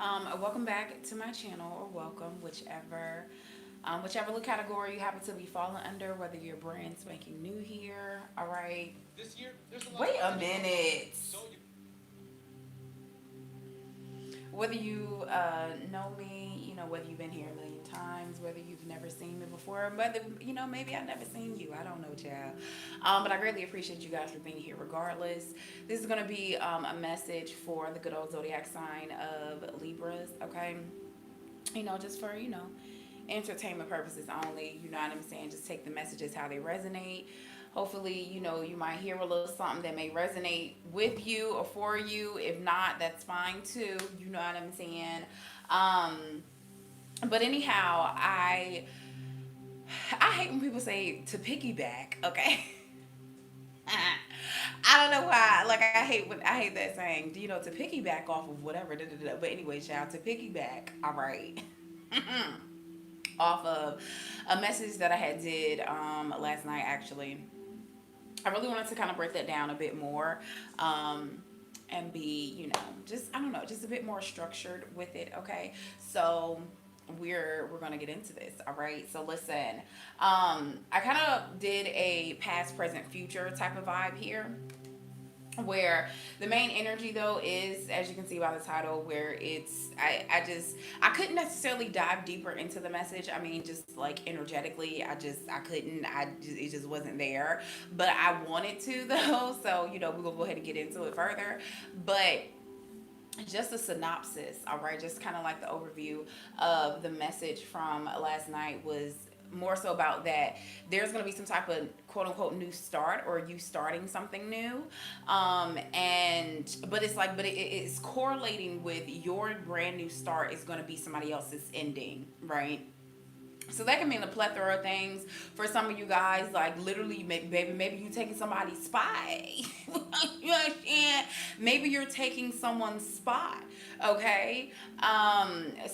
Welcome back to my channel, or welcome, whichever little category you happen to be falling under, whether you're brand spanking new here. All right. Wait a minute. Whether you know me, whether you've been here a million times, whether you've never seen me before, whether, maybe I've never seen you. I don't know, child. But I greatly appreciate you guys for being here regardless. This is going to be a message for the good old zodiac sign of Libras, okay? Just for, entertainment purposes only. You know what I'm saying? Just take the messages how they resonate. Hopefully, you might hear a little something that may resonate with you or for you. If not, that's fine too. You know what I'm saying? But anyhow, I hate when people say to piggyback, okay? I don't know why. Like I hate that saying. To piggyback off of whatever. Da, da, da. But anyway, child, to piggyback. All right. Off of a message that I had did last night. Actually, I really wanted to kind of break that down a bit more. And be, just I don't know, just a bit more structured with it. Okay, so we're gonna get into this. All right, so listen, I kind of did a past, present, future type of vibe here, where the main energy though is, as you can see by the title, where I couldn't necessarily dive deeper into the message. I mean, just like energetically, I couldn't, it just wasn't there, but I wanted to though. So we're gonna go ahead and get into it further. But just a synopsis, all right, just kind of like the overview of the message from last night was more so about that there's going to be some type of quote unquote new start, or you starting something new, and but it's like, but it's correlating with your brand new start is going to be somebody else's ending, right? So that can mean a plethora of things for some of you guys. Like literally, maybe you taking somebody's spot. You understand? Maybe you're taking someone's spot. Okay.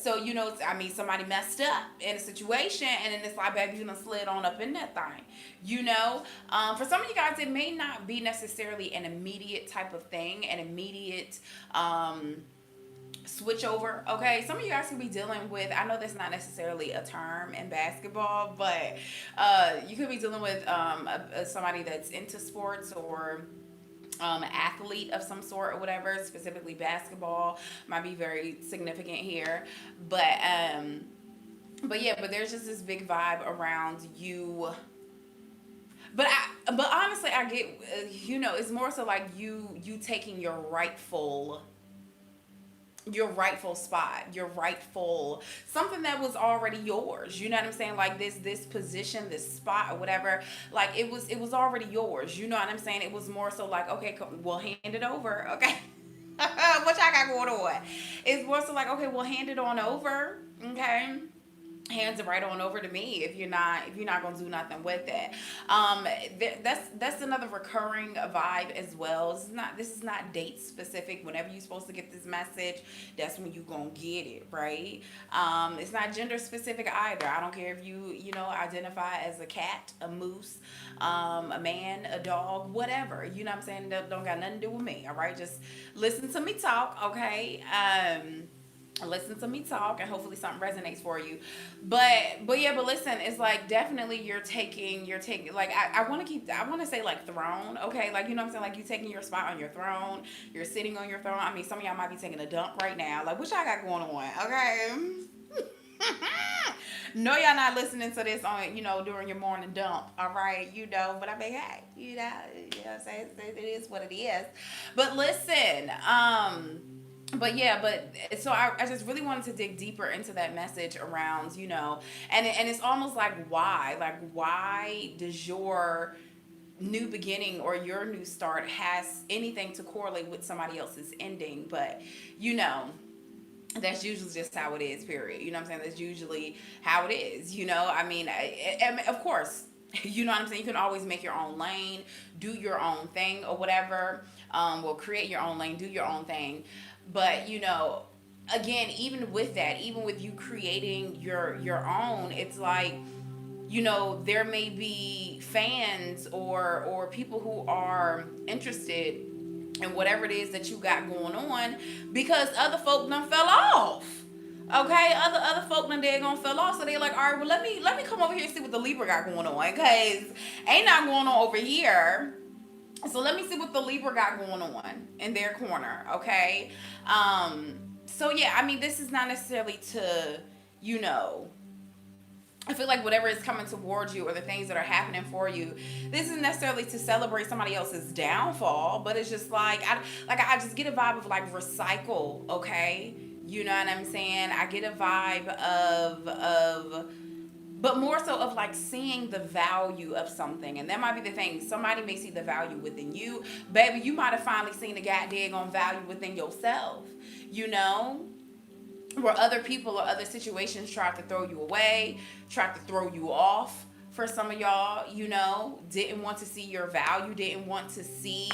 So I mean, somebody messed up in a situation, and then it's like, baby, you done slid on up in that thing. For some of you guys, it may not be necessarily an immediate type of thing, an immediate switch over. Okay, some of you guys could be dealing with, I know that's not necessarily a term in basketball, but you could be dealing with somebody that's into sports, or athlete of some sort or whatever. Specifically basketball might be very significant here, but yeah, but there's just this big vibe around you. But honestly, I get, it's more so like you taking your rightful spot, your rightful something that was already yours. You know what I'm saying? Like this position, this spot or whatever. Like it was already yours. You know what I'm saying? It was more so like, okay, well, hand it over. Okay. What y'all got going on? It's more so like, okay, well, hand it on over. Okay, hands it right on over to me if you're not gonna do nothing with it. That's another recurring vibe as well. This is not date specific. Whenever you're supposed to get this message, that's when you gonna get it, right? It's not gender specific either. I don't care if you identify as a cat, a moose, a man, a dog, whatever. You know what I'm saying? That don't got nothing to do with me. All right, just listen to me talk, okay? Listen to me talk, and hopefully something resonates for you. But yeah, but listen, it's like definitely you're taking, like, I want to say like throne. Okay, like, you know what I'm saying, like you taking your spot on your throne, you're sitting on your throne. I mean, some of y'all might be taking a dump right now, like, what y'all got going on? Okay. No, y'all not listening to this on, during your morning dump, all right, but I mean, hey, what I'm saying, it is what it is. But listen, but yeah, but so I just really wanted to dig deeper into that message around, and it's almost like why does your new beginning or your new start has anything to correlate with somebody else's ending? But you know that's usually just how it is, period. You know what I'm saying? That's usually how it is. I mean, of course, you know what I'm saying, you can always make your own lane, do your own thing or whatever. Well, create your own lane, do your own thing. But again, even with that, even with you creating your own, it's like, there may be fans or people who are interested and whatever it is that you got going on, because other folk done fell off. Okay, other folk done dead gonna fell off, so they like, all right, well let me come over here and see what the Libra got going on, cause ain't not going on over here. So let me see what the Libra got going on in their corner. Okay, so yeah, I mean, this is not necessarily to, you know, I feel like whatever is coming towards you or the things that are happening for you, this isn't necessarily to celebrate somebody else's downfall, but it's just like I just get a vibe of like recycle, okay? You know what I'm saying? I get a vibe of but more so of like seeing the value of something. And that might be the thing. Somebody may see the value within you. Baby, you might have finally seen the goddamn value within yourself. You know? Where other people or other situations tried to throw you away, tried to throw you off. For some of y'all, you know, didn't want to see your value, didn't want to see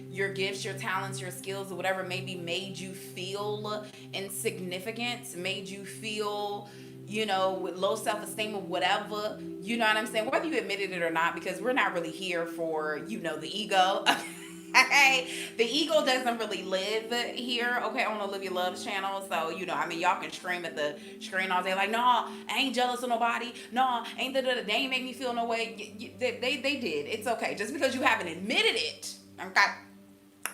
your gifts, your talents, your skills, or whatever, maybe made you feel insignificant, made you feel, you know, with low self-esteem or whatever. You know what I'm saying? Whether you admitted it or not, because we're not really here for, you know, the ego. Okay, the ego doesn't really live here, okay, on Olivia Love's channel. So, you know, I mean, y'all can scream at the screen all day like, nah, I ain't jealous of nobody. Nah, ain't they ain't make me feel no way. They did. It's okay. Just because you haven't admitted it, okay?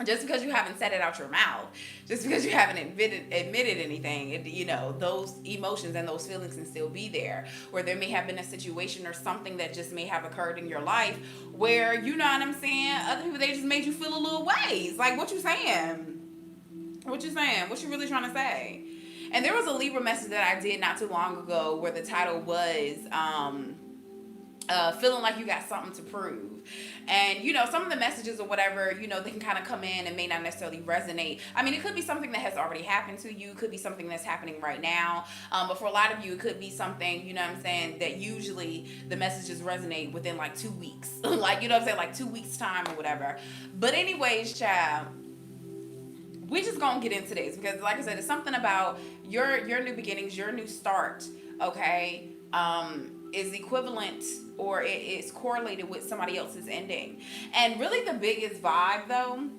Just because you haven't said it out your mouth, just because you haven't admitted anything, you know, those emotions and those feelings can still be there. Where there may have been a situation or something that just may have occurred in your life where, you know what I'm saying, other people, they just made you feel a little ways. Like, what you saying? What you saying? What you really trying to say? And there was a Libra message that I did not too long ago where the title was, feeling like you got something to prove. And, you know, some of the messages or whatever, you know, they can kind of come in and may not necessarily resonate. I mean, it could be something that has already happened to you. It could be something that's happening right now. But for a lot of you, it could be something, you know what I'm saying, that usually the messages resonate within like 2 weeks. Like, you know what I'm saying, like 2 weeks time or whatever. But anyways, child, we just gonna get into this because, like I said, it's something about your new beginnings, your new start, okay? Is equivalent or it is correlated with somebody else's ending. And really the biggest vibe though,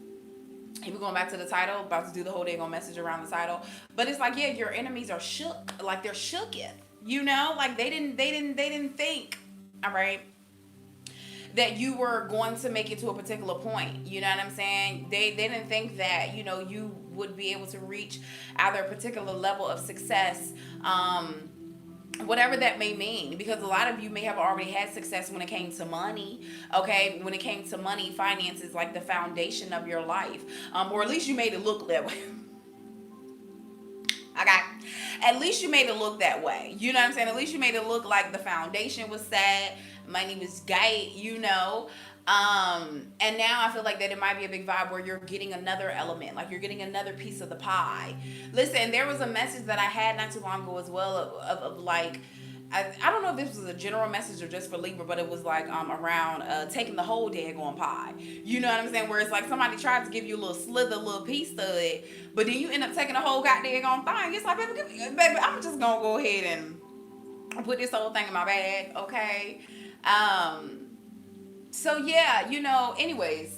if we're going back to the title, about to do the whole day on message around the title, but it's like, yeah, your enemies are shook, like they're shooketh, you know, like they didn't think, all right, that you were going to make it to a particular point. You know what I'm saying? They didn't think that, you know, you would be able to reach either a particular level of success, whatever that may mean, because a lot of you may have already had success when it came to money, okay? When it came to money, finances, like the foundation of your life, or at least you made it look that way. Okay, at least you made it look that way. You know what I'm saying? At least you made it look like the foundation was set, money was great, you know. And now I feel like that it might be a big vibe where you're getting another element, like you're getting another piece of the pie. Listen, there was a message that I had not too long ago as well of like, I don't know if this was a general message or just for Libra, but it was like around taking the whole daggone pie. You know what I'm saying? Where it's like somebody tried to give you a little slither, a little piece of it, but then you end up taking the whole goddamn thing. It's like, baby, I'm just gonna go ahead and put this whole thing in my bag, okay? So yeah, you know, anyways,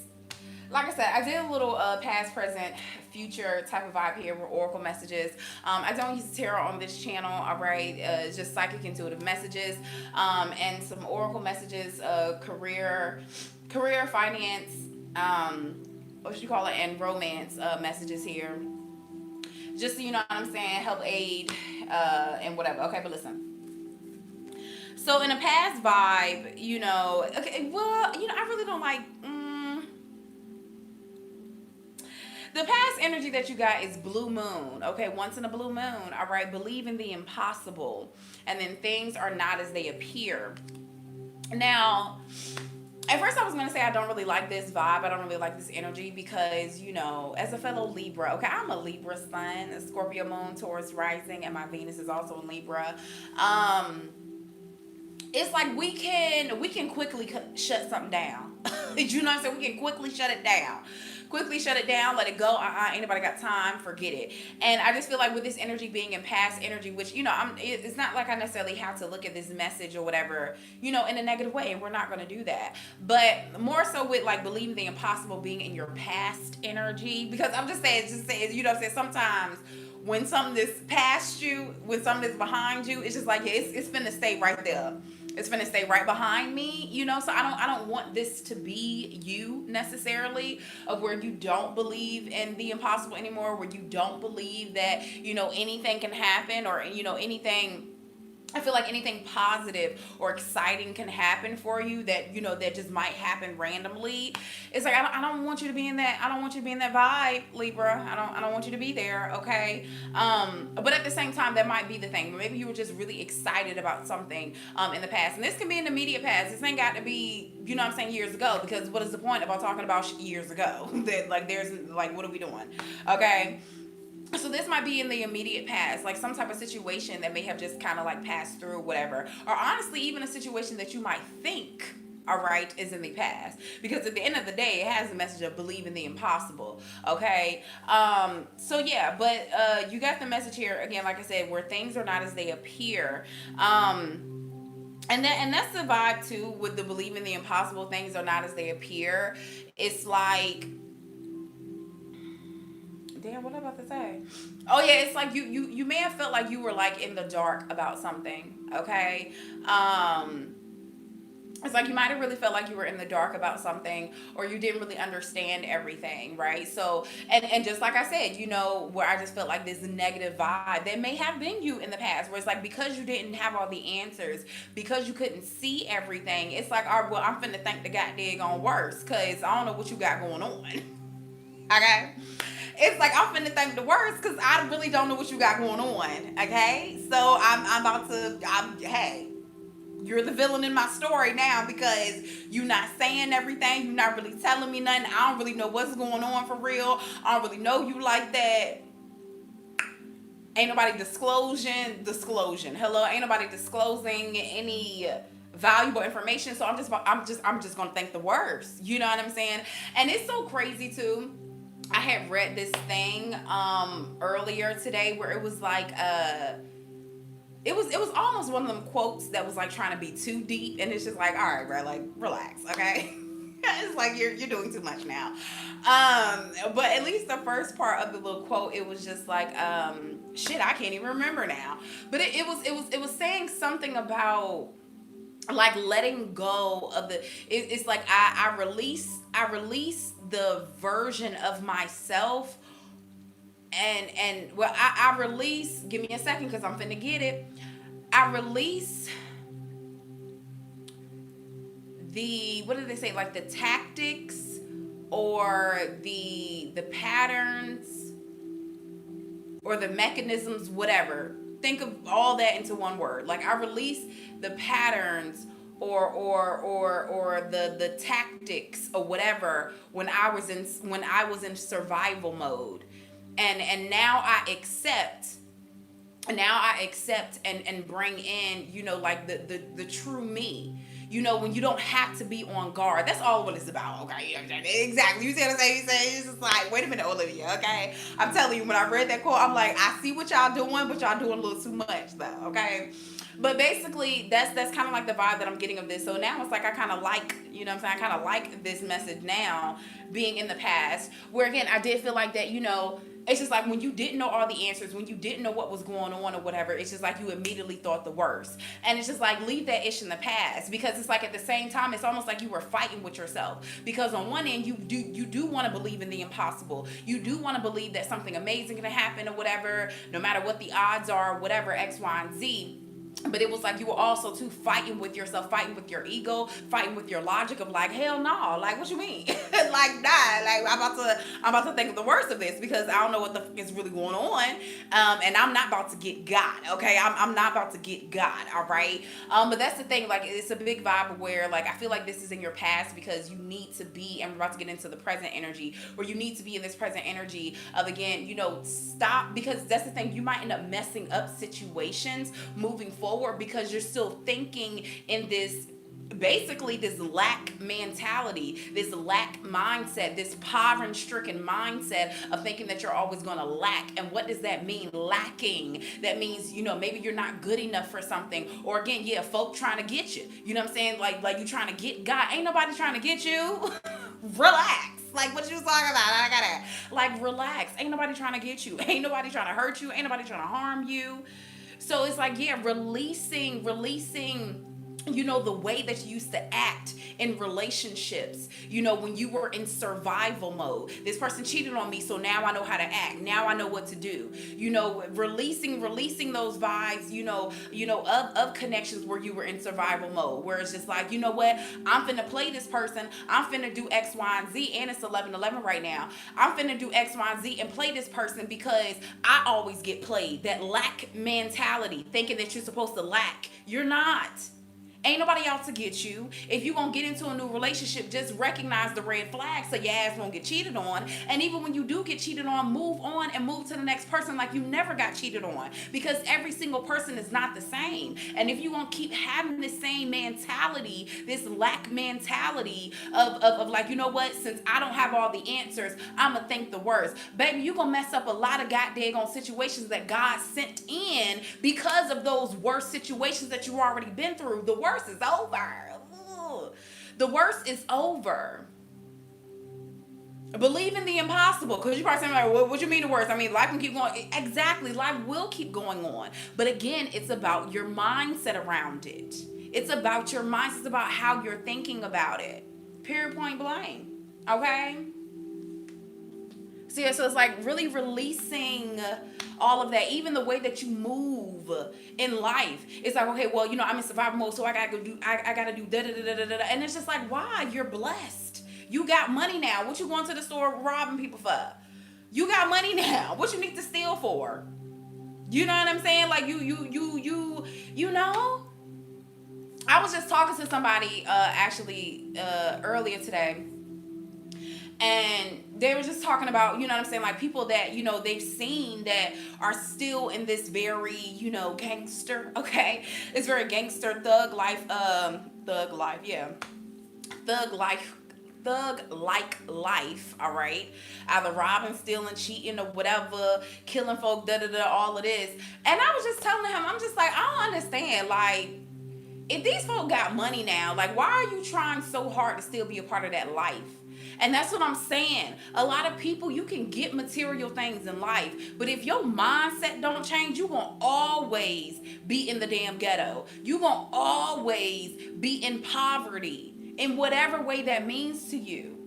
like I said, I did a little past, present, future type of vibe here with oracle messages. I don't use tarot on this channel, all right? It's just psychic intuitive messages, and some oracle messages, career, finance, what should you call it, and romance messages here. Just so you know what I'm saying, help aid, and whatever. Okay, but listen. So in a past vibe, you know, okay, well, you know, I really don't like, the past energy that you got is blue moon, okay, once in a blue moon, all right, believe in the impossible, and then things are not as they appear. Now, at first I was going to say I don't really like this vibe, I don't really like this energy because, you know, as a fellow Libra, okay, I'm a Libra sun, a Scorpio moon, Taurus rising, and my Venus is also in Libra. It's like we can quickly shut something down. You know what I'm saying? We can quickly shut it down. quickly shut it down, let it go. Ain't nobody got time, forget it. And I just feel like with this energy being in past energy, which, it's not like I necessarily have to look at this message or whatever, in a negative way. And we're not going to do that. But more so with like believing the impossible being in your past energy, because I'm just saying, sometimes when something is past you, when something is behind you, it's just like, yeah, it's finna stay right there. It's finna stay right behind me, So I don't want this to be you necessarily, of where you don't believe in the impossible anymore, where you don't believe that anything can happen, or anything. I feel like anything positive or exciting can happen for you that that just might happen randomly. It's like I don't want you to be in that. I don't want you to be in that vibe, Libra. I don't want you to be there. Okay. But at the same time, that might be the thing. Maybe you were just really excited about something in the past, and this can be in the immediate past. This ain't got to be years ago, because what is the point about talking about years ago? That like there's like, what are we doing? Okay. So this might be in the immediate past, like some type of situation that may have just kind of like passed through, whatever. Or honestly, even a situation that you might think, all right, is in the past. Because at the end of the day, it has the message of believe in the impossible. Okay. So yeah, but you got the message here again, like I said, where things are not as they appear. And that's the vibe too with the believe in the impossible. Things are not as they appear. It's like, damn, what am I about to say? Oh yeah, it's like you may have felt like you were like in the dark about something. Okay. It's like you might have really felt like you were in the dark about something, or you didn't really understand everything, right? So, and just like I said, where I just felt like this negative vibe that may have been you in the past, where it's like, because you didn't have all the answers, because you couldn't see everything, it's like, all right, well, I'm finna think the goddamn worst, because I don't know what you got going on. Okay. It's like, I'm finna think the worst because I really don't know what you got going on. Okay. So hey, you're the villain in my story now, because you're not saying everything. You're not really telling me nothing. I don't really know what's going on for real. I don't really know you like that. Ain't nobody disclosing. Hello, ain't nobody disclosing any valuable information. So I'm just gonna think the worst. You know what I'm saying? And it's so crazy too. I had read this thing earlier today where it was like it was almost one of them quotes that was like trying to be too deep, and it's just like, all right, bro, like relax, okay? It's like you're doing too much now. But at least the first part of the little quote, it was just like shit, I can't even remember now. But it was saying something about like letting go of it's like I release the version of myself, and well, I release, give me a second because I'm finna get it. I release the, what did they say, like the tactics or the patterns or the mechanisms, whatever. Think of all that into one word. Like, I release the patterns or the tactics or whatever when I was in survival mode, and now I accept. Now I accept and bring in, like the true me. When you don't have to be on guard. That's all what it's about, okay? Exactly. You see what I'm saying? It's just like, wait a minute, Olivia, okay? I'm telling you, when I read that quote, I'm like, I see what y'all doing, but y'all doing a little too much, though, okay? But basically, that's kind of like the vibe that I'm getting of this. So now it's like I kind of like, I kind of like this message now being in the past, where again, I did feel like that, it's just like when you didn't know all the answers, when you didn't know what was going on or whatever, it's just like you immediately thought the worst. And it's just like, leave that ish in the past, because it's like at the same time, it's almost like you were fighting with yourself, because on one end, you do want to believe in the impossible. You do want to believe that something amazing can happen or whatever, no matter what the odds are, whatever, X, Y, and Z. But it was like you were also too fighting with yourself, fighting with your ego, fighting with your logic of like, hell no, like what you mean? Like, nah, like I'm about to think of the worst of this, because I don't know what the fuck is really going on. And I'm not about to get God, okay? I'm not about to get God, all right? But that's the thing, like it's a big vibe where like I feel like this is in your past, because you need to be, and we're about to get into the present energy, where you need to be in this present energy of, again, stop, because that's the thing, you might end up messing up situations moving forward, because you're still thinking in this basically this lack mentality, this lack mindset, this poverty stricken mindset of thinking that you're always going to lack. And what does that mean? Lacking. That means, maybe you're not good enough for something. Or again, yeah, folk trying to get you. You know what I'm saying? Like you trying to get God. Ain't nobody trying to get you. Relax. Like what you was talking about. I gotta like relax. Ain't nobody trying to get you. Ain't nobody trying to hurt you. Ain't nobody trying to harm you. So it's like, yeah, releasing the way that you used to act in relationships, when you were in survival mode. This person cheated on me, so now I know how to act. Now I know what to do. Releasing those vibes, of connections where you were in survival mode, where it's just like, you know what? I'm finna play this person. I'm finna do X, Y, and Z, and it's 11:11 right now. I'm finna do X, Y, and Z and play this person because I always get played. That lack mentality, thinking that you're supposed to lack. You're not. Ain't nobody out to get you. If you gonna get into a new relationship, just recognize the red flags so your ass won't get cheated on. And even when you do get cheated on, move on and move to the next person like you never got cheated on. Because every single person is not the same. And if you gonna keep having the same mentality, this lack mentality of like, you know what, since I don't have all the answers, I'ma think the worst. Baby, you gonna mess up a lot of goddamn situations that God sent in because of those worst situations that you already been through. The worst is over. Ugh. The worst is over. Believe in the impossible, because you probably say, like, what you mean the worst? I mean, life can keep going. Exactly, life will keep going on. But again, it's about your mindset around it. It's about your mindset. It's about how you're thinking about it. Period, point blank. Okay? So yeah, so it's like really releasing all of that, even the way that you move in life. It's like, okay, well, I'm in survival mode, so I gotta do da da da da da da. And it's just like, why? You're blessed. You got money now. What you going to the store robbing people for? You got money now. What you need to steal for? You know what I'm saying? Like you know. I was just talking to somebody earlier today. And they were just talking about, you know what I'm saying, like people that, they've seen that are still in this very, gangster, okay? It's very gangster, thug like life, all right? Either robbing, stealing, cheating, or whatever, killing folk, all of this. And I was just telling him, I'm just like, I don't understand, like, if these folk got money now, like, why are you trying so hard to still be a part of that life? And that's what I'm saying. A lot of people, you can get material things in life, but if your mindset don't change, you're going to always be in the damn ghetto. You're going to always be in poverty in whatever way that means to you.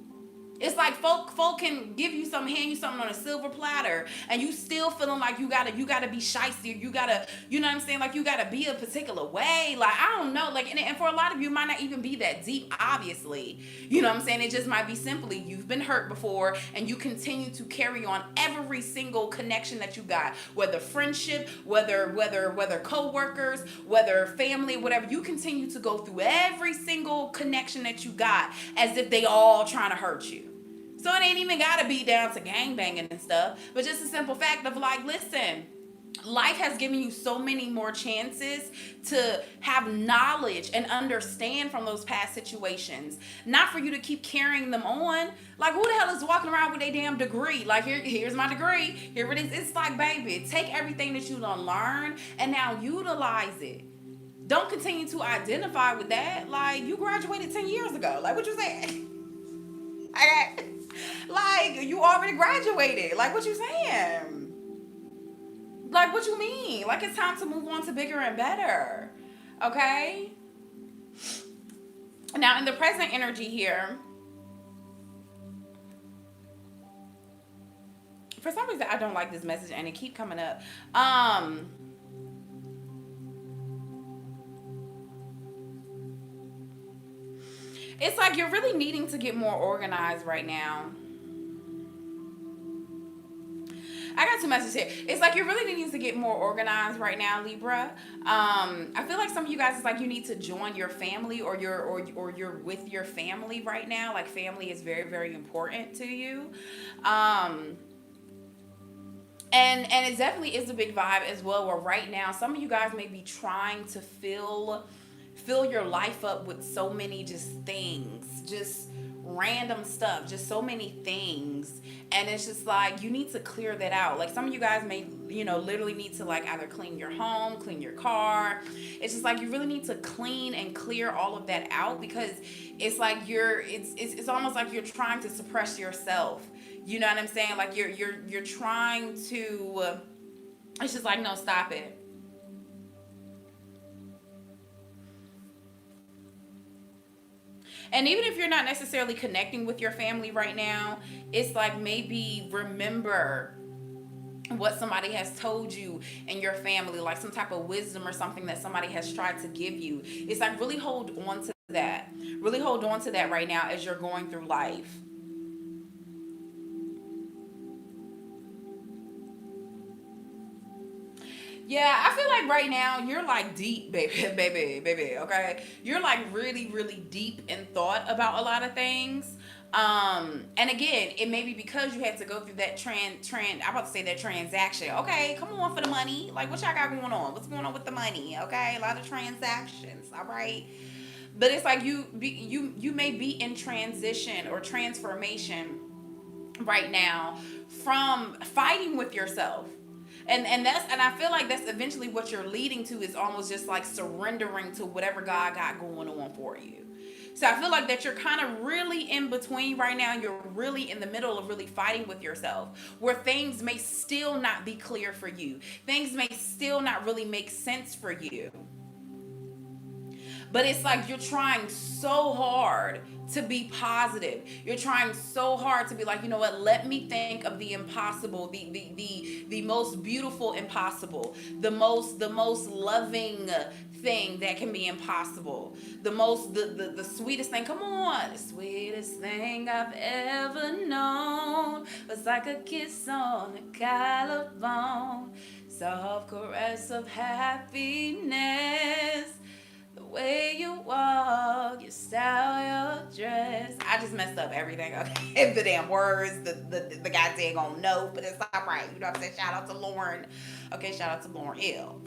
It's like folk can give you something, hand you something on a silver platter, and you still feeling like you gotta be shiesty. You gotta, you know what I'm saying? Like you gotta be a particular way. Like I don't know. Like and for a lot of you, it might not even be that deep. Obviously, you know what I'm saying? It just might be simply you've been hurt before, and you continue to carry on every single connection that you got, whether friendship, whether co-workers, whether family, whatever. You continue to go through every single connection that you got as if they all trying to hurt you. So it ain't even gotta be down to gangbanging and stuff, but just a simple fact of like, listen, life has given you so many more chances to have knowledge and understand from those past situations, not for you to keep carrying them on. Like who the hell is walking around with a damn degree? Like here's my degree, here it is. It's like, baby, take everything that you done learned and now utilize it. Don't continue to identify with that. Like you graduated 10 years ago. Like what you saying? Okay. Like you already graduated. Like what you saying? Like what you mean? Like it's time to move on to bigger and better. Okay? Now in the present energy here, for some reason I don't like this message and it keep coming up. It's like you're really needing to get more organized right now. I got two messages here. It's like you're really needing to get more organized right now, Libra. I feel like some of you guys, it's like you need to join your family or you're with your family right now. Like family is very, very important to you. And it definitely is a big vibe as well, where right now some of you guys may be trying to fill fill your life up with so many just things, just random stuff, just so many things. And it's just like you need to clear that out. Like some of you guys may, literally need to like either clean your home, clean your car. It's just like you really need to clean and clear all of that out, because it's like it's almost like you're trying to suppress yourself. You know what I'm saying? Like you're trying to it's just like, no, stop it. And even if you're not necessarily connecting with your family right now, it's like maybe remember what somebody has told you in your family, like some type of wisdom or something that somebody has tried to give you. It's like really hold on to that. Really hold on to that right now as you're going through life. Yeah, I feel like right now you're like deep, baby, baby, baby. Okay, you're like really, really deep in thought about a lot of things. And again, it may be because you had to go through that I'm about to say that transaction. Okay, come on for the money. Like, what y'all got going on? What's going on with the money? Okay, a lot of transactions. All right, but it's like you may be in transition or transformation right now from fighting with yourself. And I feel like that's eventually what you're leading to, is almost just like surrendering to whatever God got going on for you. So I feel like that you're kind of really in between right now. You're really in the middle of really fighting with yourself, where things may still not be clear for you. Things may still not really make sense for you. But it's like you're trying so hard to be positive. You're trying so hard to be like, you know what, let me think of the impossible, the most beautiful impossible, the most loving thing that can be impossible. The sweetest thing. Come on. The sweetest thing I've ever known was like a kiss on the collarbone. Soft caress of happiness, the way you walk, your style, your dress. I just messed up everything. Okay, the damn words, the goddamn on note, but it's all right. You know what I'm saying? Shout out to Lauren. Okay, shout out to Lauren L.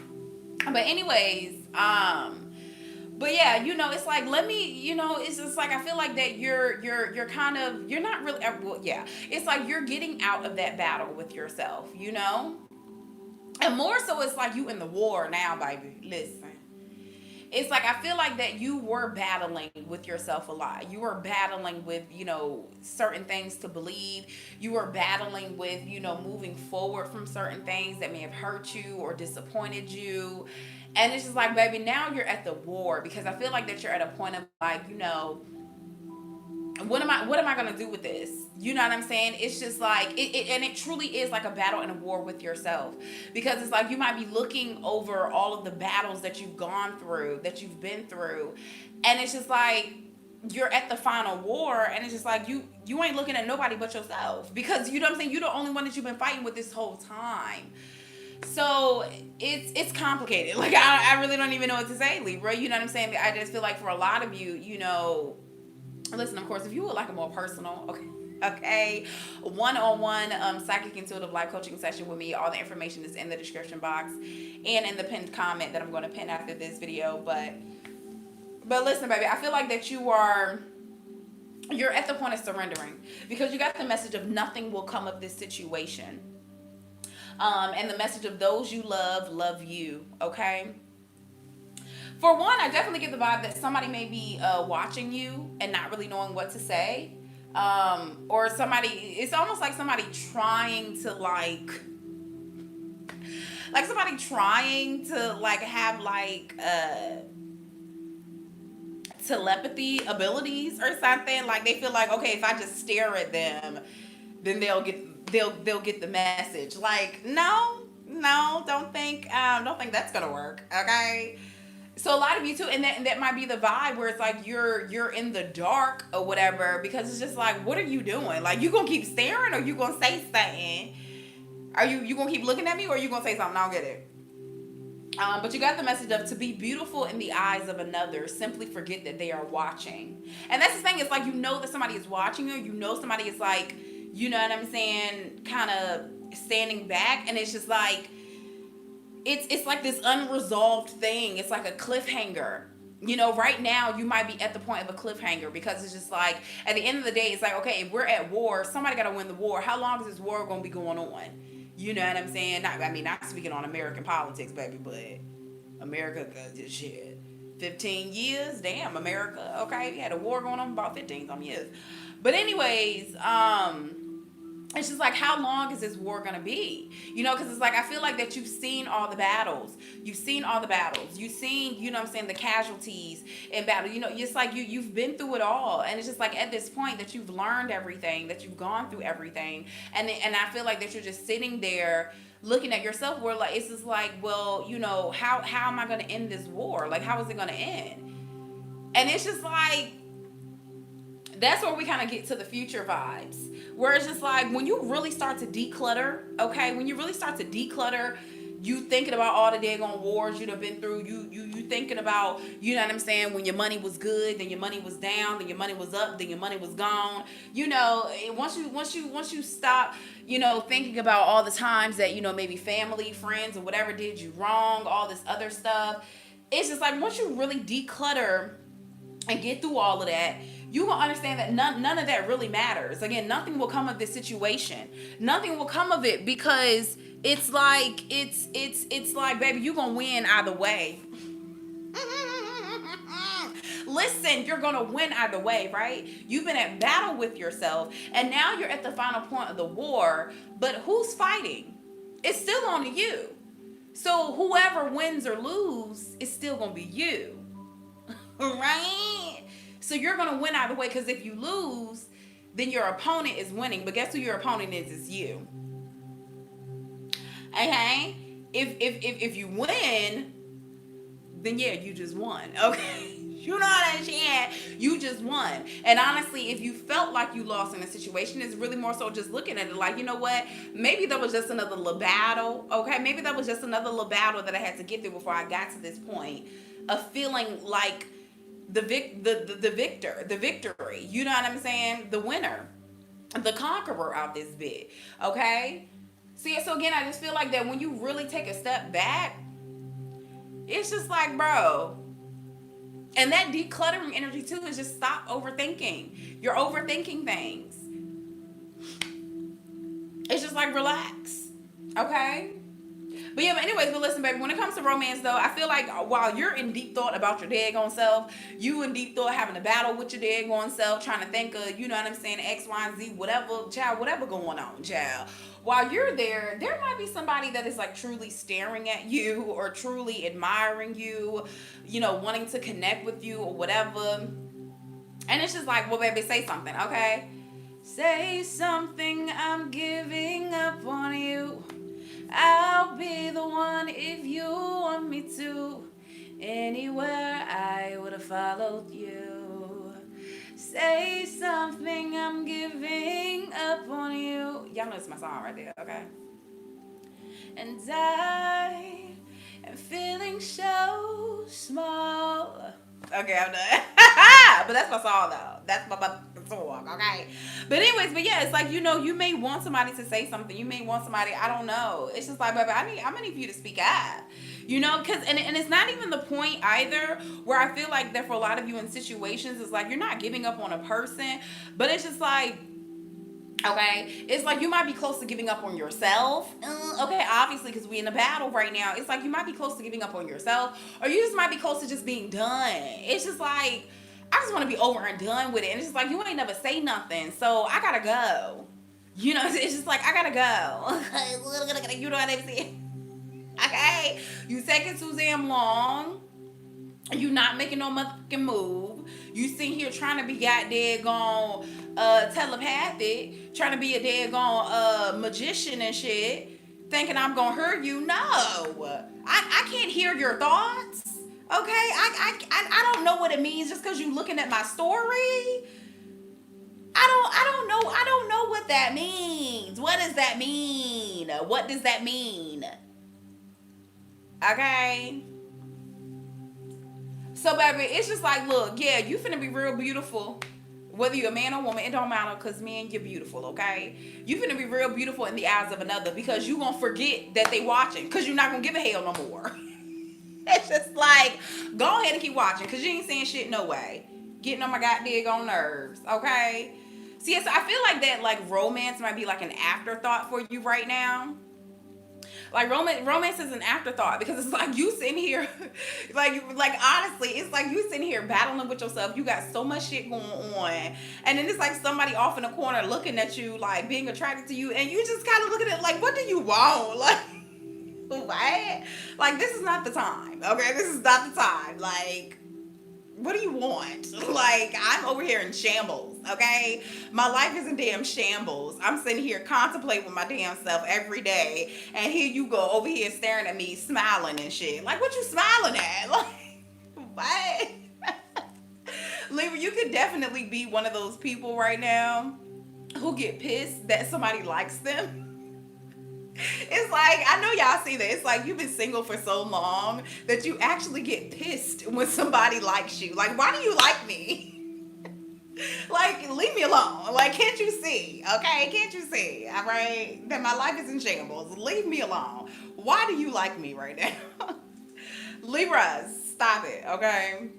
But anyways, but yeah, it's like let me, it's just like I feel like that you're kind of you're not really well, yeah. It's like you're getting out of that battle with yourself. And more so, it's like you in the war now, baby. Listen, it's like I feel like that you were battling with yourself a lot. You were battling with, certain things to believe. You were battling with, moving forward from certain things that may have hurt you or disappointed you. And it's just like, baby, now you're at the war, because I feel like that you're at a point of like, what am I gonna do with this? You know what I'm saying? It's just like and it truly is like a battle and a war with yourself, because it's like you might be looking over all of the battles that you've gone through, that you've been through, and it's just like you're at the final war, and it's just like you ain't looking at nobody but yourself, because you know what I'm saying, you're the only one that you've been fighting with this whole time. So it's complicated. Like I really don't even know what to say, Libra. You know what I'm saying? I just feel like for a lot of you, listen, of course, if you would like a more personal, okay, one-on-one psychic intuitive life coaching session with me, all the information is in the description box and in the pinned comment that I'm going to pin after this video. But listen, baby, I feel like that you're at the point of surrendering, because you got the message of nothing will come of this situation, and the message of those you love you. Okay. For one, I definitely get the vibe that somebody may be watching you and not really knowing what to say. Or it's almost like somebody trying to like somebody trying to like have like telepathy abilities or something. Like they feel like, okay, if I just stare at them, then they'll get the message. Like, no, don't think that's gonna work. Okay. So a lot of you too, and that might be the vibe where it's like you're in the dark or whatever, because it's just like, what are you doing? Like, you gonna keep staring, or you gonna say something? Are you gonna keep looking at me, or you gonna say something? I don't get it. But you got the message of to be beautiful in the eyes of another, simply forget that they are watching. And that's the thing. It's like, that somebody is watching you. Somebody is like, you know what I'm saying, kind of standing back, and it's just like, it's like this unresolved thing. It's like a cliffhanger. Right now you might be at the point of a cliffhanger, because it's just like, at the end of the day, it's like, okay, if we're at war, somebody got to win the war. How long is this war going to be going on? You know what I'm saying? Not speaking on American politics, baby, but America, this shit. 15 years? Damn, America. Okay, we had a war going on about 15 some years. But anyways, it's just like, how long is this war gonna be? Because it's like, I feel like that you've seen all the battles. You've seen all the battles. You've seen, what I'm saying, the casualties in battle. It's like you've been through it all, and it's just like, at this point that you've learned everything, that you've gone through everything, and I feel like that you're just sitting there looking at yourself, where like, it's just like, well, how am I gonna end this war? Like, how is it gonna end? And it's just like, that's where we kind of get to the future vibes, where it's just like, when you really start to declutter, okay, when you really start to declutter, you thinking about all the daggone wars you've been through, you thinking about, what I'm saying, when your money was good, then your money was down, then your money was up, then your money was gone. Once you stop, thinking about all the times that, maybe family, friends, or whatever did you wrong, all this other stuff, it's just like, once you really declutter and get through all of that, you will understand that none of that really matters. Again, nothing will come of this situation. Nothing will come of it, because it's like, it's like, baby, you're gonna win either way. Listen, you're gonna win either way, right? You've been at battle with yourself, and now you're at the final point of the war. But who's fighting? It's still on to you. So whoever wins or lose, it's still gonna be you, right? So you're going to win either way, because if you lose, then your opponent is winning. But guess who your opponent is? It's you. Okay? If you win, then yeah, you just won. Okay? You know what I'm saying? You just won. And honestly, if you felt like you lost in a situation, it's really more so just looking at it like, you know what? Maybe that was just another little battle. Okay? Maybe that was just another little battle that I had to get through before I got to this point of feeling like the victory, you know what I'm saying? The winner, the conqueror out this bit, okay? See, so again, I just feel like that when you really take a step back, it's just like, bro, and that decluttering energy too is just stop overthinking. You're overthinking things. It's just like, relax, okay? But yeah, but anyways, but listen, baby, when it comes to romance, though, I feel like while you're in deep thought about your daggone self, you in deep thought having a battle with your daggone self, trying to think of, you know what I'm saying, X, Y, and Z, whatever, child, whatever going on, child. While you're there might be somebody that is like truly staring at you, or truly admiring you, wanting to connect with you or whatever. And it's just like, well, baby, say something, okay? Say something, I'm giving up on you. I'll be the one if you want me to. Anywhere I would have followed you. Say something, I'm giving up on you. Y'all know it's my song right there, okay? And I am feeling so small. Okay, I'm done. But that's my song, though. That's my song, okay? But anyways, but yeah, it's like, you may want somebody to say something. You may want somebody, I don't know. It's just like, baby, I'm gonna need for you to speak up. Because, and it's not even the point either, where I feel like that for a lot of you in situations, it's like, you're not giving up on a person, but it's just like, okay, it's like you might be close to giving up on yourself. Okay, obviously, because we in a battle right now. It's like you might be close to giving up on yourself, or you just might be close to just being done. It's just like, I just want to be over and done with it. And it's just like, you ain't never say nothing, so I gotta go. It's just like, I gotta go. You know what I'm saying? Okay, you taking too damn long. You not making no motherfucking move. You sitting here trying to be goddamn telepathic, trying to be a daggone magician and shit, thinking I'm gonna hurt you. No, I can't hear your thoughts. Okay, I don't know what it means just because you looking at my story. I don't know what that means. What does that mean? What does that mean? Okay. So, baby, it's just like, look, yeah, you finna be real beautiful. Whether you're a man or woman, it don't matter, because men, you're beautiful, okay? You finna be real beautiful in the eyes of another, because you gonna forget that they watching, because you're not gonna give a hell no more. It's just like, go ahead and keep watching, because you ain't saying shit no way. Getting on my goddamn nerves, okay? See, yes, I feel like that, like, romance might be like an afterthought for you right now. Like, romance is an afterthought, because it's like you sitting here, like honestly, it's like you sitting here battling with yourself. You got so much shit going on, and then it's like somebody off in the corner looking at you, like being attracted to you, and you just kind of look at it like, what do you want? Like, what? Like, this is not the time. Okay, this is not the time. Like, what do you want? Like, I'm over here in shambles, okay? My life is in damn shambles. I'm sitting here contemplating with my damn self every day, and here you go over here staring at me, smiling and shit. Like, what you smiling at? Like, what? Libra, you could definitely be one of those people right now who get pissed that somebody likes them. It's like, I know y'all see that. It's like you've been single for so long that you actually get pissed when somebody likes you. Like, why do you like me? Like, leave me alone. Like, can't you see? Okay, can't you see? All right, that my life is in shambles. Leave me alone. Why do you like me right now? Libras, stop it, okay?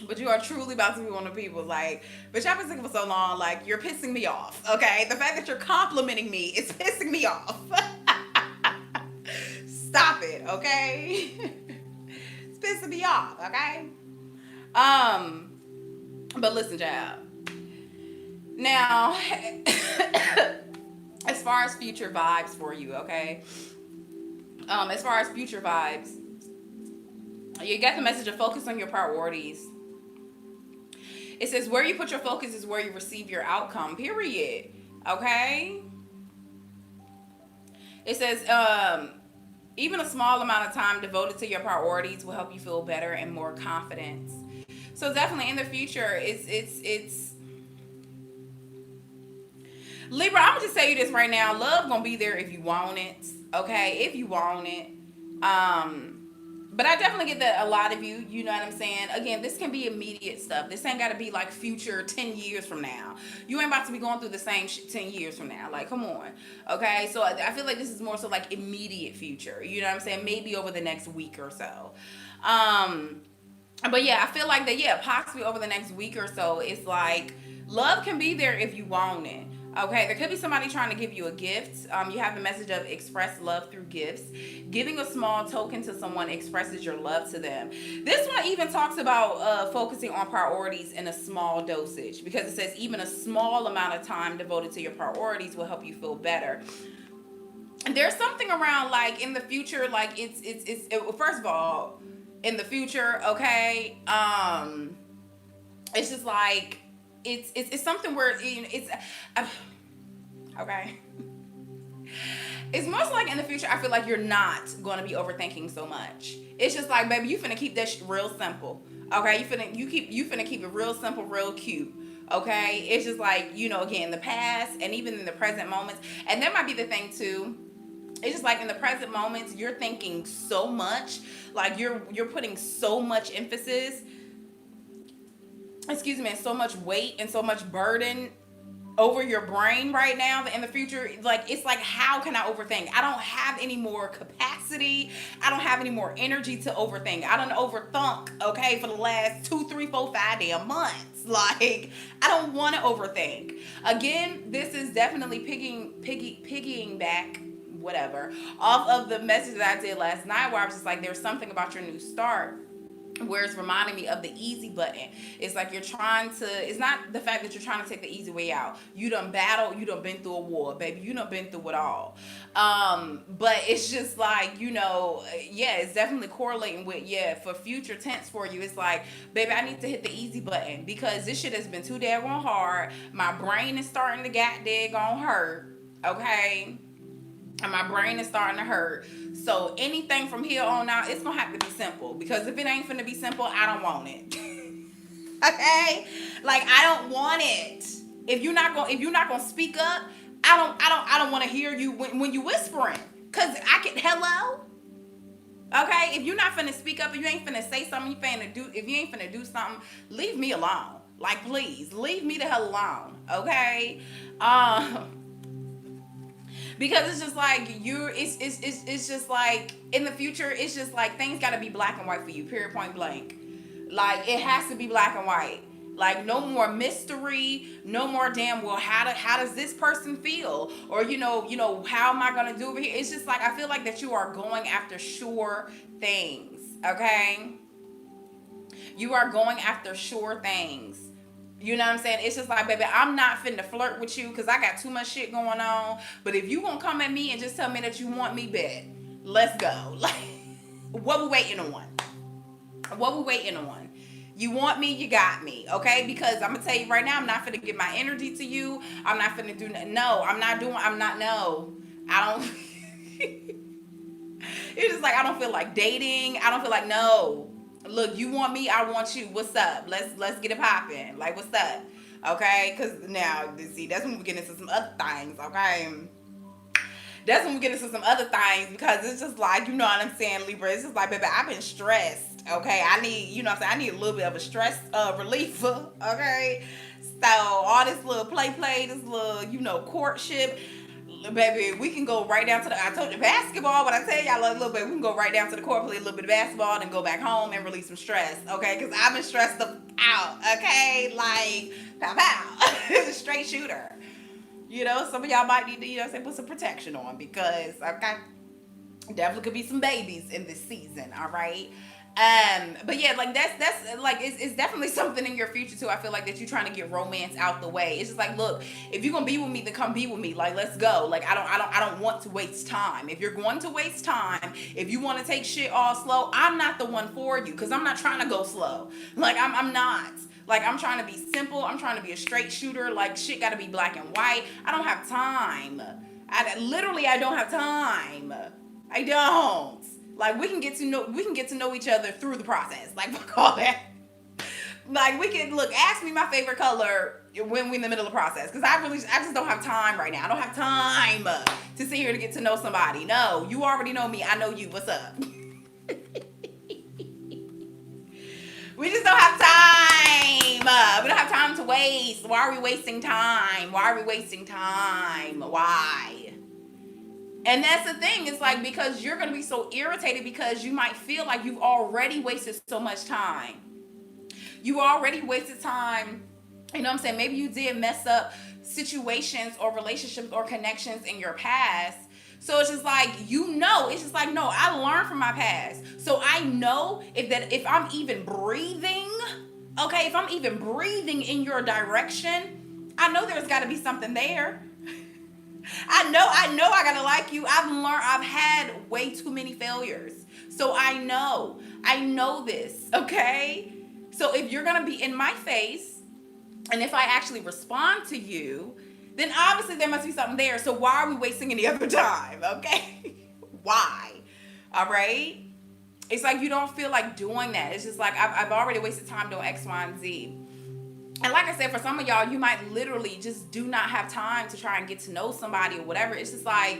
But you are truly about to be one of the people, like, bitch, I've been single for so long, like, you're pissing me off, okay? The fact that you're complimenting me is pissing me off. Stop it, okay? It's pissing me off, okay? But listen, child. Now, as far as future vibes for you, okay? As far as future vibes, you get the message of focus on your priorities. It says where you put your focus is where you receive your outcome, period. Okay? It says even a small amount of time devoted to your priorities will help you feel better and more confident. So definitely in the future, it's Libra, I'm gonna just tell you this right now. Love gonna be there if you want it. Okay? If you want it. But I definitely get that a lot of you, you know what I'm saying? Again, this can be immediate stuff. This ain't got to be like future 10 years from now. You ain't about to be going through the same shit 10 years from now. Like, come on. Okay? So I feel like this is more so like immediate future. You know what I'm saying? Maybe over the next week or so. But yeah, I feel like that, yeah, possibly over the next week or so, it's like love can be there if you want it. Okay, there could be somebody trying to give you a gift. You have the message of express love through gifts. Giving a small token to someone expresses your love to them. This one even talks about focusing on priorities in a small dosage, because it says even a small amount of time devoted to your priorities will help you feel better. And there's something around like in the future, like it's first of all, in the future, okay, it's just like it's something where, you know, it's okay. It's most like in the future, I feel like you're not going to be overthinking so much. It's just like, baby, you finna keep that shit real simple. Okay, you finna keep it real simple, real cute. Okay, it's just like, you know, again, the past and even in the present moments, and that might be the thing too. It's just like in the present moments, you're thinking so much, like you're putting so much emphasis, excuse me, and so much weight and so much burden over your brain right now that in the future, like, it's like, how can I overthink? I don't have any more capacity. I don't have any more energy to overthink. I don't overthunk, okay, for the last 2, 3, 4, 5 damn months. Like, I don't want to overthink. Again, this is definitely piggying back, whatever, off of the message that I did last night, where I was just like, there's something about your new start where it's reminding me of the easy button. It's like you're trying to, it's not the fact that you're trying to take the easy way out. You done battled, you done been through a war, baby. You done been through it all. But it's just like, you know, yeah, it's definitely correlating with, yeah, for future tense for you. It's like, baby, I need to hit the easy button because this shit has been too daggone hard. My brain is starting to get daggone hurt, okay? And my brain is starting to hurt. So anything from here on out, it's gonna have to be simple. Because if it ain't finna be simple, I don't want it. Okay? Like, I don't want it. If you're not gonna speak up, I don't want to hear you when you whispering. Cause I can, hello? Okay? If you're not finna speak up, if you ain't finna say something, if you ain't finna do something, leave me alone. Like, please, leave me the hell alone. Okay? Because it's just like it's just like in the future, it's just like things got to be black and white for you, period, point blank. Like it has to be black and white. Like no more mystery, no more damn, well, how does this person feel, or how am I gonna do over here? It's just like I feel like that you are going after sure things. Okay, you are going after sure things. You know what I'm saying? It's just like, baby, I'm not finna flirt with you because I got too much shit going on. But if you gonna come at me and just tell me that you want me, bet, let's go. Like, what we waiting on? What we waiting on? You want me, you got me, okay? Because I'm gonna tell you right now, I'm not finna give my energy to you. I'm not finna do no. No. I don't. It's just like I don't feel like dating. I don't feel like no. Look, you want me, I want you. What's up? Let's get it popping. Like, what's up? Okay? Because now, see, that's when we get into some other things, okay? That's when we get into some other things because it's just like, you know what I'm saying, Libra? It's just like, baby, I've been stressed, okay? I need, you know what I'm saying? I need a little bit of a stress reliever, okay? So, all this little play, this little, courtship, baby, we can go right down to I told you basketball, but I tell y'all a little bit, we can go right down to the court, play a little bit of basketball, and go back home and release some stress, okay? Because I've been stressed out, okay? Like, pow, pow. It's a straight shooter. Some of y'all might need to, put some protection on because, okay, definitely could be some babies in this season, all right? But yeah, like that's like it's definitely something in your future too. I feel like that you're trying to get romance out the way. It's just like, look, if you're gonna be with me, then come be with me. Like, let's go. Like, I don't want to waste time. If you're going to waste time, if you want to take shit all slow, I'm not the one for you because I'm not trying to go slow. Like, I'm not. Like, I'm trying to be simple. I'm trying to be a straight shooter. Like, shit got to be black and white. I don't have time. I don't have time. I don't. Like, we can get to know each other through the process. Like, fuck all that. Like, we can ask me my favorite color when we're in the middle of the process. Because I just don't have time right now. I don't have time to sit here to get to know somebody. No, you already know me. I know you. What's up? We just don't have time. We don't have time to waste. Why are we wasting time? Why? And that's the thing. It's like, because you're going to be so irritated because you might feel like you've already wasted so much time. You already wasted time. You know what I'm saying? Maybe you did mess up situations or relationships or connections in your past. So it's just like, it's just like, no, I learned from my past. So I know if I'm even breathing, okay, if I'm even breathing in your direction, I know there's got to be something there. I know I got to like you. I've had way too many failures. So I know this, okay? So if you're going to be in my face, and if I actually respond to you, then obviously there must be something there. So why are we wasting any other time? Okay? Why? All right? It's like you don't feel like doing that. It's just like I've already wasted time doing X, Y, and Z. And like I said, for some of y'all, you might literally just do not have time to try and get to know somebody or whatever. It's just like,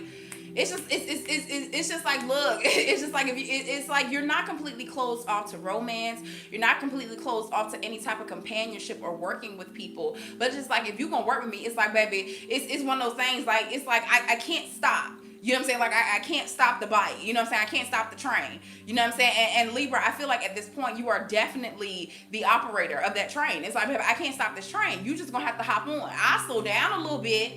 it's just like, look, it's just like, it's like you're not completely closed off to romance. You're not completely closed off to any type of companionship or working with people. But it's just like, if you're going to work with me, it's like, baby, it's one of those things, like, it's like, I can't stop. You know what I'm saying? Like, I can't stop the bike. You know what I'm saying? I can't stop the train. You know what I'm saying? And Libra, I feel like at this point, you are definitely the operator of that train. It's like, baby, I can't stop this train. You just going to have to hop on. I'll slow down a little bit.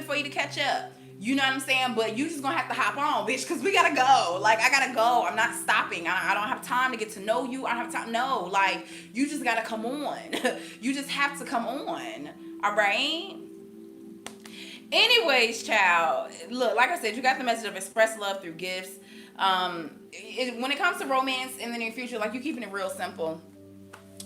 For you to catch up. You know what I'm saying? But you just gonna have to hop on, bitch, because we gotta go. Like, I gotta go. I'm not stopping. I don't have time to get to know you. I don't have time. No, like, you just gotta come on. You just have to come on. All right? Anyways, child, look, like I said, you got the message of express love through gifts. When it comes to romance in the near future, like, you keeping it real simple.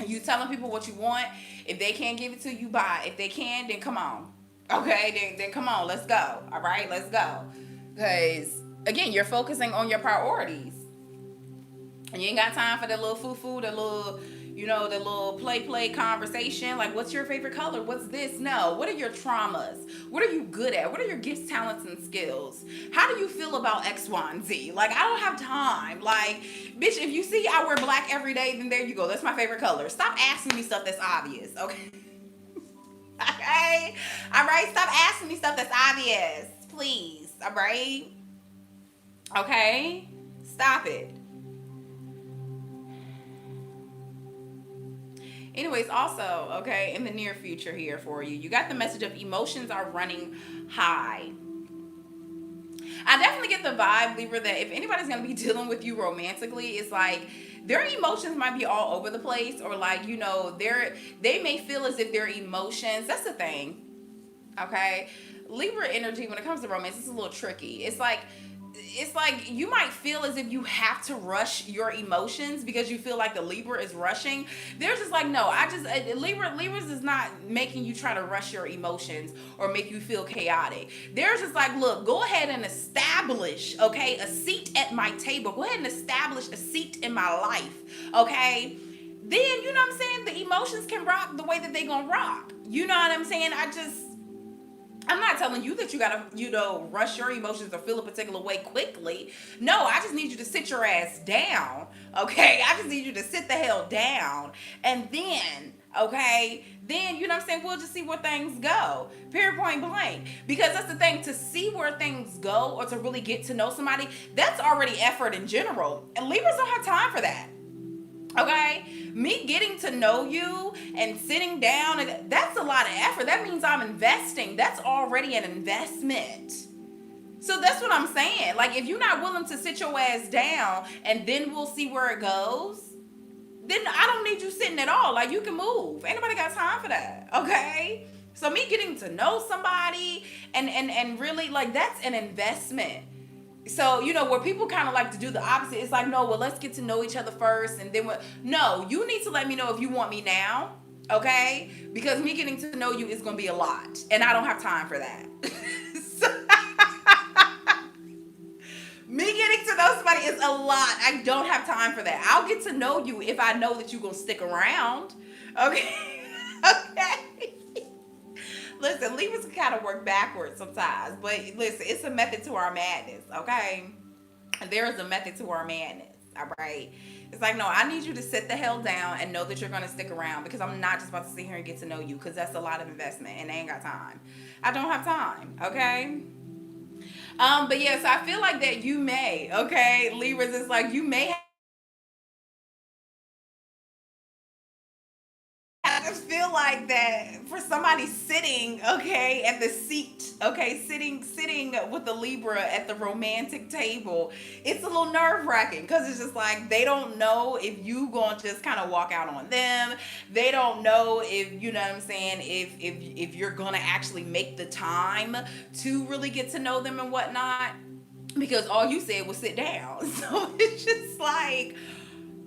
You telling people what you want. If they can't give it to you, bye. If they can, then come on. Okay, then come on, let's go. All right, let's go. Because, again, you're focusing on your priorities. And you ain't got time for the little foo-foo, the little, the little play conversation. Like, what's your favorite color? What's this? No. What are your traumas? What are you good at? What are your gifts, talents, and skills? How do you feel about X, Y, and Z? Like, I don't have time. Like, bitch, if you see I wear black every day, then there you go. That's my favorite color. Stop asking me stuff that's obvious, okay? Okay? All right? Stop asking me stuff that's obvious. please. All right? Okay? Stop it. Anyways, also, okay, in the near future here for you, you got the message of emotions are running high. I definitely get the vibe, Libra, that if anybody's going to be dealing with you romantically, it's like their emotions might be all over the place, or like, you know, they may feel as if their emotions, that's the thing, okay? Libra energy, when it comes to romance, it's a little tricky. It's like you might feel as if you have to rush your emotions because you feel like the Libra is rushing. They're just like, no, Libras is not making you try to rush your emotions or make you feel chaotic. They're just like, look, go ahead and establish, okay, a seat at my table. Go ahead and establish a seat in my life, okay? Then, you know what I'm saying? The emotions can rock the way that they gonna rock. You know what I'm saying? I'm not telling you that you gotta, you know, rush your emotions or feel a particular way quickly. No, I just need you to sit your ass down, okay? I just need you to sit the hell down. And then, okay, then, you know what I'm saying, we'll just see where things go. Period, point blank. Because that's the thing, to see where things go or to really get to know somebody, that's already effort in general. And Libras don't have time for that. Okay, me getting to know you and sitting down, and that's a lot of effort. That means I'm investing. That's already an investment. So that's what I'm saying. Like, if you're not willing to sit your ass down and then we'll see where it goes, then I don't need you sitting at all. Like, you can move. Ain't nobody got time for that. Okay, so me getting to know somebody and really, like, that's an investment. So, you know, where people kind of like to do the opposite, it's like, no, well, let's get to know each other first. And then, no, you need to let me know if you want me now, okay? Because me getting to know you is going to be a lot. And I don't have time for that. Me getting to know somebody is a lot. I don't have time for that. I'll get to know you if I know that you're going to stick around, okay? Okay? Listen, Libras can kind of work backwards sometimes, but listen, it's a method to our madness, okay? There is a method to our madness, all right? It's like, no, I need you to sit the hell down and know that you're going to stick around because I'm not just about to sit here and get to know you because that's a lot of investment and I ain't got time. I don't have time, okay? But yeah, so I feel like that you may, okay? Libras, it's like you may have, I just feel like that for somebody sitting, okay, at the seat, okay, sitting with the Libra at the romantic table, it's a little nerve-wracking because it's just like they don't know if you gonna just kind of walk out on them. They don't know if, you know what I'm saying, if you're gonna actually make the time to really get to know them and whatnot, because all you said was sit down. So it's just like,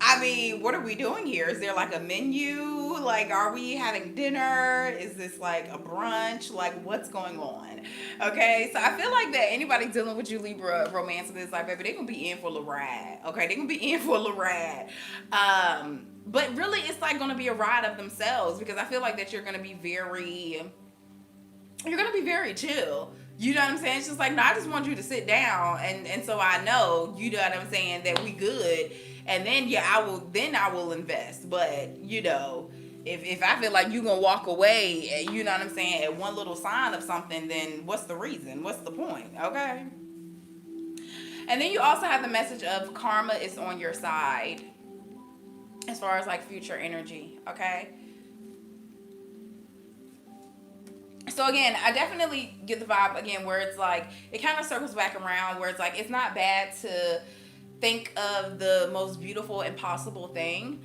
I mean, what are we doing here? Is there like a menu? Like, are we having dinner? Is this like a brunch? Like, what's going on? Okay, so I feel like that anybody dealing with you, Libra, romantically, is like, baby, they're gonna be in for a ride. Okay, they're gonna be in for a ride. But really, it's like gonna be a ride of themselves because I feel like that you're gonna be very chill. You know what I'm saying? It's just like, no, I just want you to sit down and so I know, you know what I'm saying, that we good. And then yeah, I will invest. But, you know, if I feel like you're gonna walk away, you know what I'm saying, at one little sign of something, then what's the reason? What's the point? Okay. And then you also have the message of karma is on your side as far as like future energy, okay? So again, I definitely get the vibe again where it's like it kind of circles back around where it's like it's not bad to think of the most beautiful and possible thing,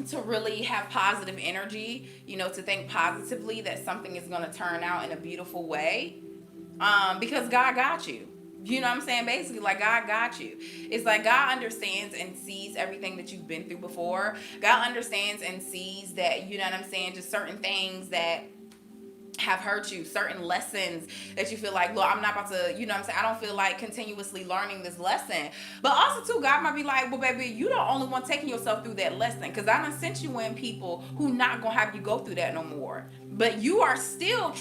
to really have positive energy, you know, to think positively that something is going to turn out in a beautiful way, because God got you. You know what I'm saying? Basically, like, God got you. It's like God understands and sees everything that you've been through before. God understands and sees that, you know what I'm saying, just certain things that have hurt you, certain lessons that you feel like, look, I'm not about to, you know what I'm saying, I don't feel like continuously learning this lesson. But also too, God might be like, well, baby, you the only one taking yourself through that lesson, because I done sent you in people who not gonna have you go through that no more. But you are still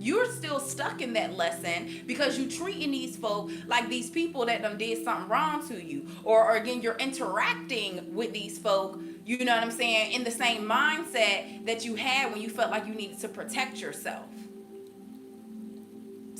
you're still stuck in that lesson because you treating these folk like these people that done did something wrong to you, or again, you're interacting with these folk, you know what I'm saying, in the same mindset that you had when you felt like you needed to protect yourself.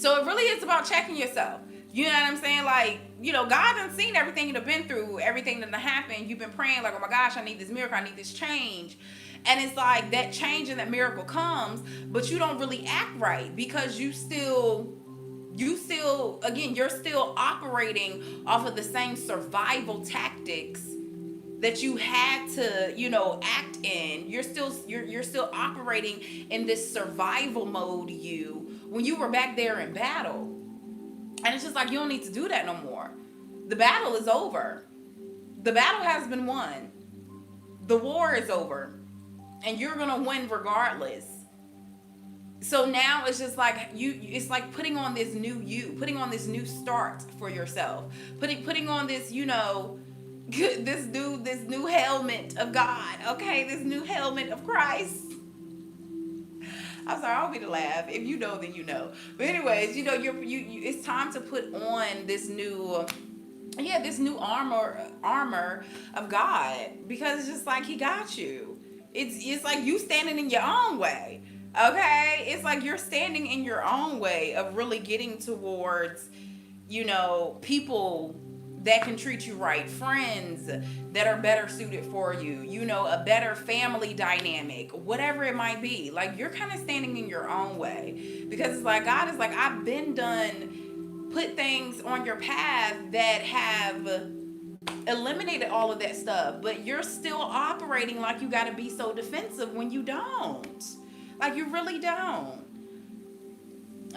So it really is about checking yourself. You know what I'm saying? Like, God done seen everything you've been through, everything that done happened. You've been praying like, oh my gosh, I need this miracle, I need this change. And it's like that change and that miracle comes, but you don't really act right because again, you're still operating off of the same survival tactics that you had to, act in. You're still operating in this survival mode when you were back there in battle. And it's just like, you don't need to do that no more. The battle is over. The battle has been won. The war is over. And you're going to win regardless. So now it's just like it's like putting on this new putting on this new start for yourself. Putting on this, this new helmet of God, okay? This new helmet of Christ. I'm sorry, I don't mean to laugh. If you know, then you know. But anyways, it's time to put on this new armor of God, because it's just like He got you. It's like you standing in your own way. Okay? It's like you're standing in your own way of really getting towards, people that can treat you right, friends that are better suited for you, a better family dynamic, whatever it might be. Like, you're kind of standing in your own way, because it's like God is like, I've been done put things on your path that have eliminated all of that stuff, but you're still operating like you got to be so defensive when you don't. Like, you really don't.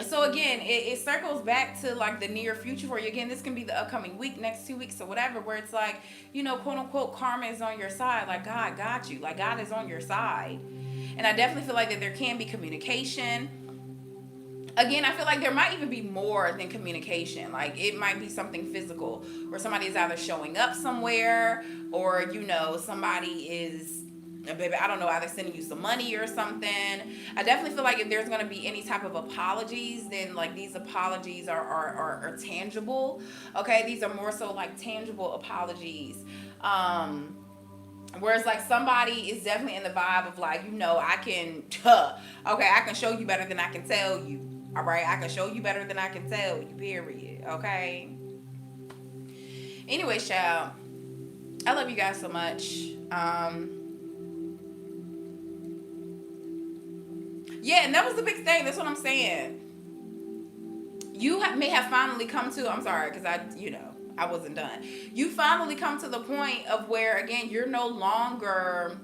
So again, it circles back to like the near future for you. Again, this can be the upcoming week, next 2 weeks or whatever, where it's like, quote unquote, karma is on your side. Like, God got you. Like, God is on your side. And I definitely feel like that there can be communication. Again, I feel like there might even be more than communication. Like, it might be something physical, where somebody is either showing up somewhere, or somebody is, baby, I don't know, either sending you some money or something. I definitely feel like if there's going to be any type of apologies, then like these apologies are tangible. Okay, these are more so like tangible apologies. Whereas like somebody is definitely in the vibe of like, I can show you better than I can tell you. All right, I can show you better than I can tell you, period. Okay. Anyways, child, I love you guys so much. Yeah, and that was the big thing. That's what I'm saying. You may have finally come to, I'm sorry, because I wasn't done. You finally come to the point of where, again, you're no longer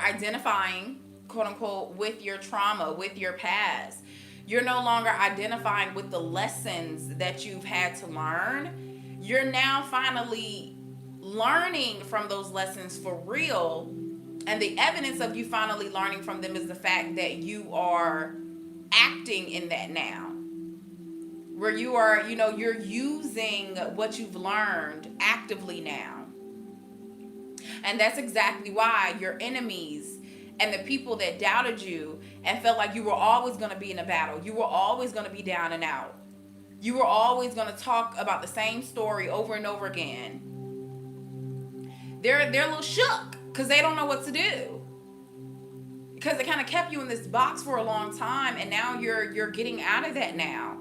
identifying, quote unquote, with your trauma, with your past. You're no longer identifying with the lessons that you've had to learn. You're now finally learning from those lessons for real. And the evidence of you finally learning from them is the fact that you are acting in that now. Where you are, you're using what you've learned actively now. And that's exactly why your enemies and the people that doubted you and felt like you were always going to be in a battle, you were always going to be down and out, you were always going to talk about the same story over and over again, they're a little shook because they don't know what to do. Because they kind of kept you in this box for a long time, and now you're getting out of that now.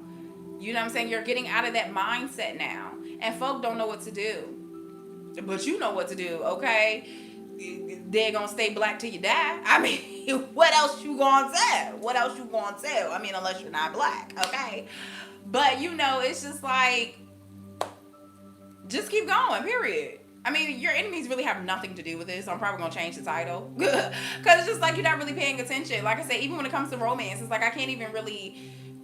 You know what I'm saying? You're getting out of that mindset now. And folk don't know what to do. But you know what to do, okay? They're going to stay black till you die. I mean, what else you going to tell? What else you going to tell? I mean, unless you're not black, okay? But, it's just like, just keep going, period. I mean, your enemies really have nothing to do with this. So I'm probably going to change the title. Because it's just like you're not really paying attention. Like I said, even when it comes to romance, it's like I can't even really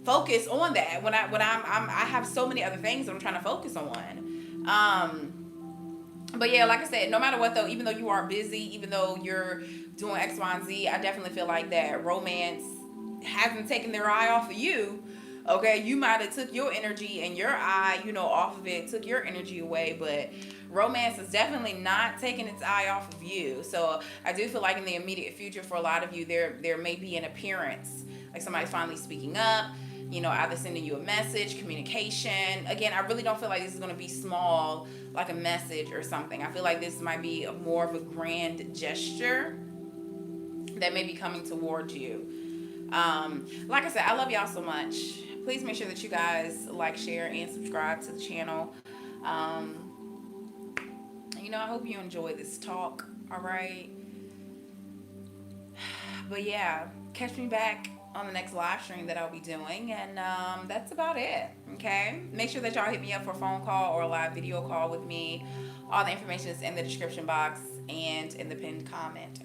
focus on that when I have so many other things that I'm trying to focus on. But yeah, like I said, no matter what though, even though you are busy, even though you're doing X, Y, and Z, I definitely feel like that romance hasn't taken their eye off of you. Okay, you might have took your energy and your eye, off of it, took your energy away, but romance is definitely not taking its eye off of you. So I do feel like in the immediate future for a lot of you, there may be an appearance, like somebody's finally speaking up, either sending you a message, communication. Again, I really don't feel like this is going to be small, like a message or something. I feel like this might be more of a grand gesture that may be coming towards you. Like I said, I love y'all so much. Please make sure that you guys like, share, and subscribe to the channel. I hope you enjoy this talk. All right. But yeah, catch me back on the next live stream that I'll be doing. And that's about it. Okay. Make sure that y'all hit me up for a phone call or a live video call with me. All the information is in the description box and in the pinned comment.